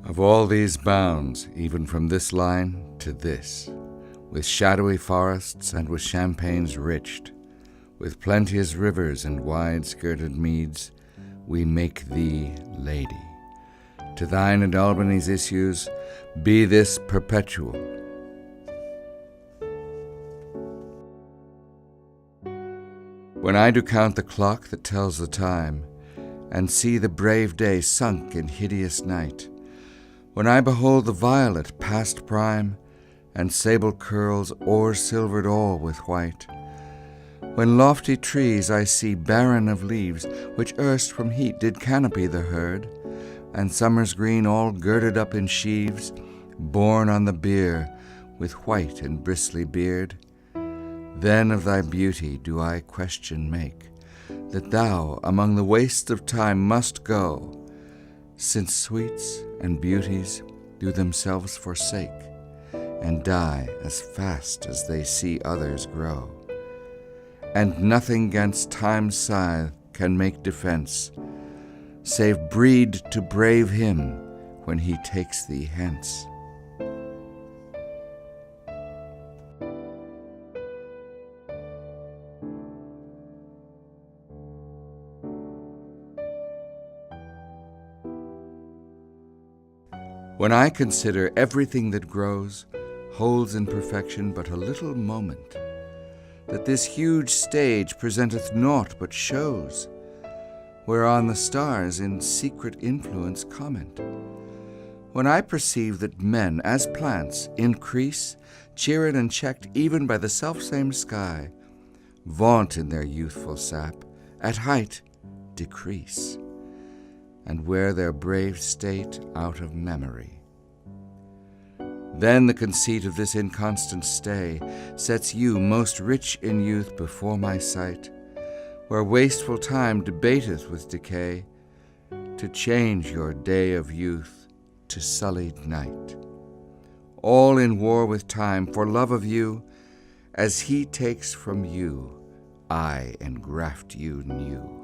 Of all these bounds, even from this line to this, with shadowy forests and with champaigns riched, with plenteous rivers and wide-skirted meads, we make thee lady. To thine and Albany's issues be this perpetual. When I do count the clock that tells the time, and see the brave day sunk in hideous night, when I behold the violet past prime, and sable curls o'er-silvered all with white, when lofty trees I see barren of leaves, which erst from heat did canopy the herd, and summer's green all girded up in sheaves, borne on the bier with white and bristly beard, then of thy beauty do I question make, that thou among the wastes of time must go, since sweets and beauties do themselves forsake, and die as fast as they see others grow. And nothing 'gainst time's scythe can make defense, save breed to brave him when he takes thee hence. When I consider everything that grows holds in perfection but a little moment, that this huge stage presenteth naught but shows, whereon the stars in secret influence comment, when I perceive that men, as plants, increase, cheered and checked even by the selfsame sky, vaunt in their youthful sap, at height decrease, and wear their brave state out of memory. Then the conceit of this inconstant stay sets you most rich in youth before my sight, where wasteful time debateth with decay, to change your day of youth to sullied night. All in war with time for love of you, as he takes from you, I engraft you new.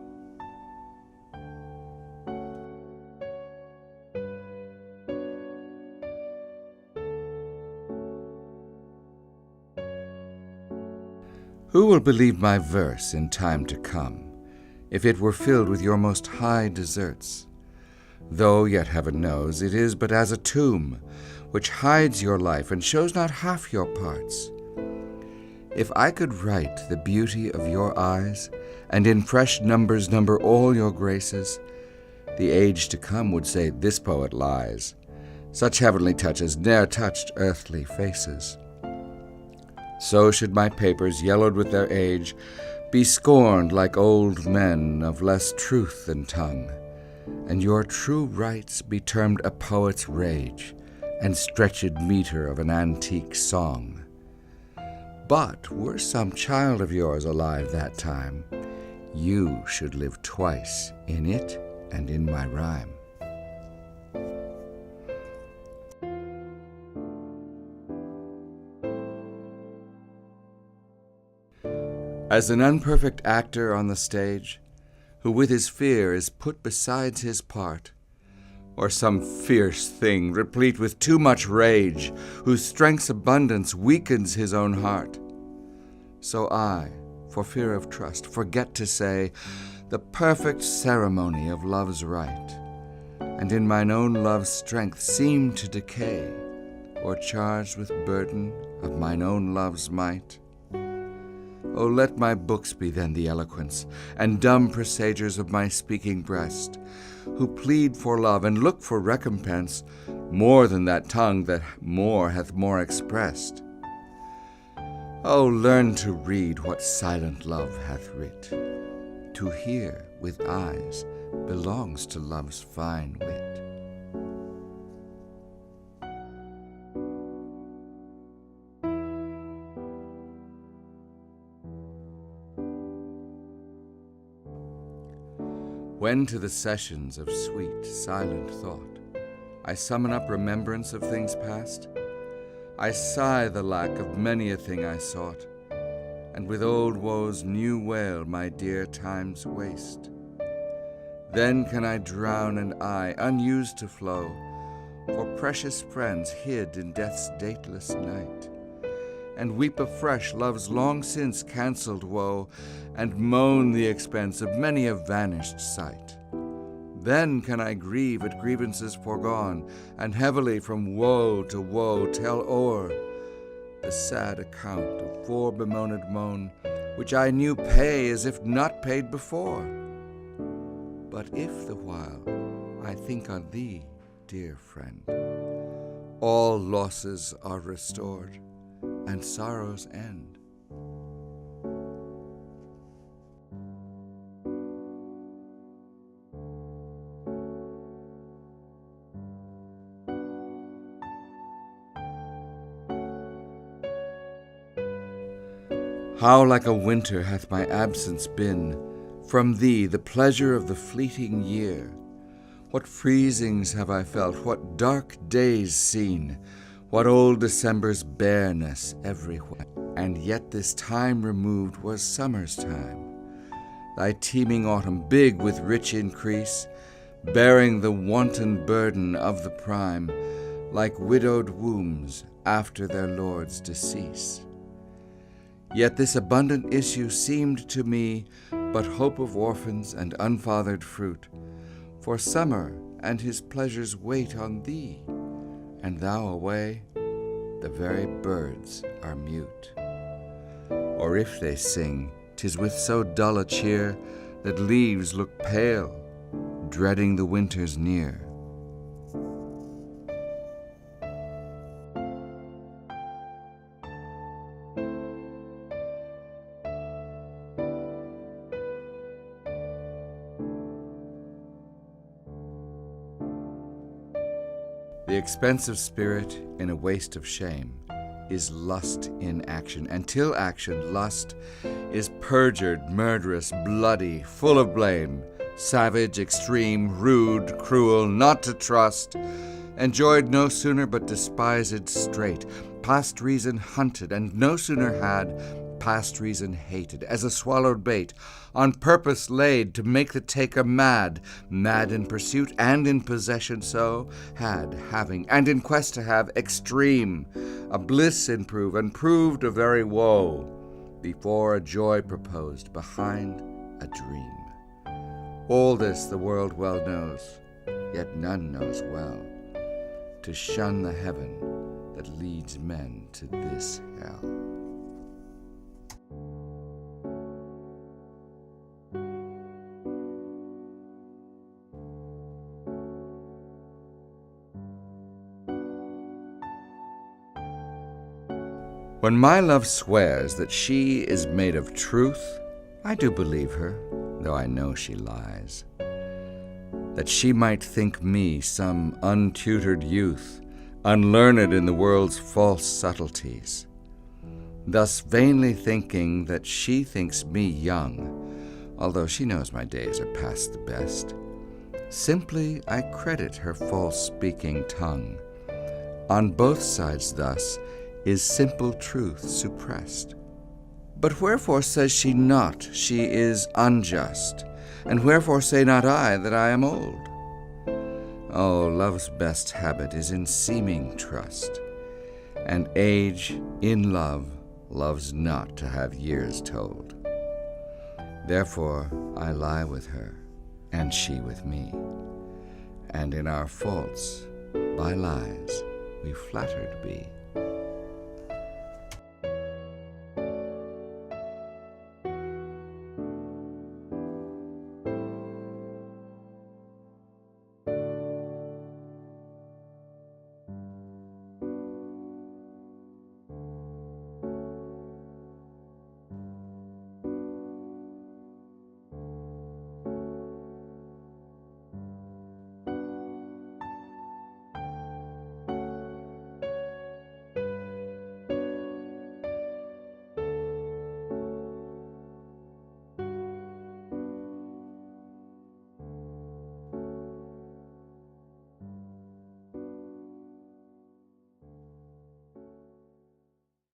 Who will believe my verse in time to come, if it were filled with your most high deserts? Though, yet heaven knows, it is but as a tomb, which hides your life and shows not half your parts. If I could write the beauty of your eyes, and in fresh numbers number all your graces, the age to come would say, this poet lies. Such heavenly touches ne'er touched earthly faces. So should my papers, yellowed with their age, be scorned like old men of less truth than tongue, and your true rights be termed a poet's rage, and stretched meter of an antique song. But were some child of yours alive that time, you should live twice, in it and in my rhyme. As an unperfect actor on the stage, who with his fear is put besides his part, or some fierce thing replete with too much rage, whose strength's abundance weakens his own heart, so I, for fear of trust, forget to say the perfect ceremony of love's rite, and in mine own love's strength seem to decay, or charged with burden of mine own love's might. O let my books be then the eloquence, and dumb presagers of my speaking breast, who plead for love and look for recompense, more than that tongue that more hath more expressed. O learn to read what silent love hath writ. To hear with eyes belongs to love's fine wit. When to the sessions of sweet, silent thought I summon up remembrance of things past, I sigh the lack of many a thing I sought, and with old woes new wail my dear time's waste. Then can I drown an eye unused to flow, for precious friends hid in death's dateless night, and weep afresh love's long since cancelled woe, and moan the expense of many a vanished sight. Then can I grieve at grievances foregone, and heavily from woe to woe tell o'er the sad account of fore-bemoaned moan, which I knew pay as if not paid before. But if the while I think on thee, dear friend, all losses are restored, and sorrows end. How like a winter hath my absence been from thee, the pleasure of the fleeting year! What freezings have I felt, what dark days seen, what old December's bareness everywhere! And yet this time removed was summer's time, thy teeming autumn big with rich increase, bearing the wanton burden of the prime, like widowed wombs after their lord's decease. Yet this abundant issue seemed to me but hope of orphans and unfathered fruit, for summer and his pleasures wait on thee, and thou away, the very birds are mute. Or if they sing, 'tis with so dull a cheer that leaves look pale, dreading the winter's near. The expensive spirit in a waste of shame is lust in action, and till action, lust is perjured, murderous, bloody, full of blame, savage, extreme, rude, cruel, not to trust, enjoyed no sooner but despised straight, past reason hunted, and no sooner had, past reason hated, as a swallowed bait, on purpose laid to make the taker mad, mad in pursuit and in possession so, had, having, and in quest to have, extreme, a bliss in prove, and proved a very woe, before a joy proposed, behind a dream. All this the world well knows, yet none knows well, to shun the heaven that leads men to this hell. When my love swears that she is made of truth, I do believe her, though I know she lies, that she might think me some untutored youth, unlearned in the world's false subtleties. Thus vainly thinking that she thinks me young, although she knows my days are past the best, simply I credit her false-speaking tongue. On both sides thus is simple truth suppressed. But wherefore says she not she is unjust? And wherefore say not I that I am old? Oh, love's best habit is in seeming trust, and age in love loves not to have years told. Therefore I lie with her, and she with me, and in our faults by lies we flattered be.